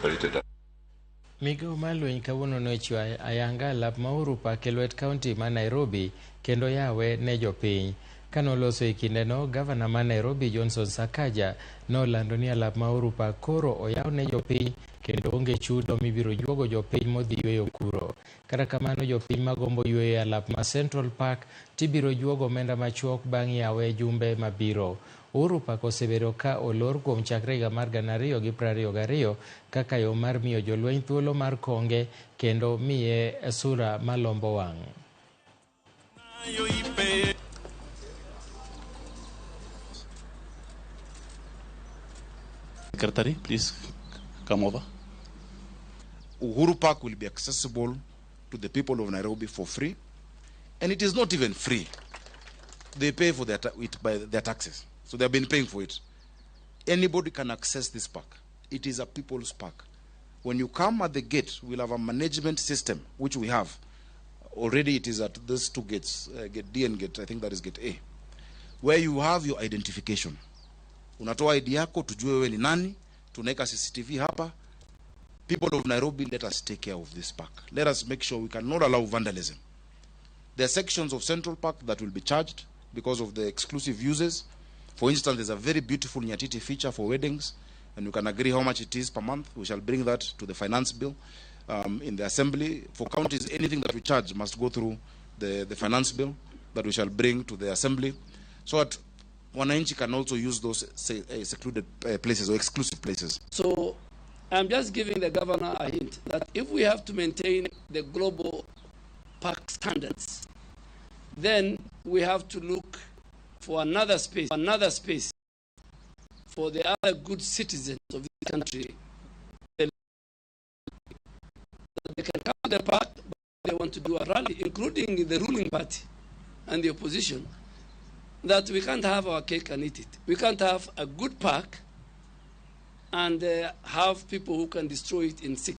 operated. Migao mar lweny kawuono nochiwo ayanga Alap ma Uhuru Park e lwet kaonti ma Nairobi kendo yawe ne jopiny. Kanoloso e kindeno, gavana ma Nairobi Johnson Sakaja nolando ni Alap ma Uhuru Park koro oyaw ne jopiny kendo onge chudo mibiro juogo jopiny modhi yweyo kuro. Kata kamano, jopiny magombo yweyo e Alap ma Central Park tibiro juogo omenda machuok bang' yawe jumbe mabiro. Uhuru Park osebedo ka olor kuom chakre higa mar 2022 kaka yo mar miyo jolweny thuolo mar konge kendo miye sura malombo wang'. Secretary, please come over. Uhuru Park will be accessible to the people of Nairobi for free, and it is not even free. They pay for it by their taxes, so they have been paying for it. Anybody can access this park. It is a people's park. When you come at the gate, we'll have a management system, which we have. Already it is at those two gates, gate D and gate, I think that is gate A, where you have your identification. Unatoa ID yako, tujue wewe ni nani, tunaweka CCTV hapa. People of Nairobi, let us take care of this park. Let us make sure we cannot allow vandalism. There are sections of Central Park that will be charged because of the exclusive uses. For instance, there's a very beautiful Nyatiti feature for weddings, and you can agree how much it is per month. We shall bring that to the finance bill in the assembly. For counties, anything that we charge must go through the finance bill that we shall bring to the assembly, so that wananchi can also use those secluded places or exclusive places. So I'm just giving the governor a hint that if we have to maintain the global park standards, then we have to look for another space for the other good citizens of this country. They can come to the park, but they want to do a rally, including the ruling party and the opposition, that we can't have our cake and eat it. We can't have a good park and have people who can destroy it in 6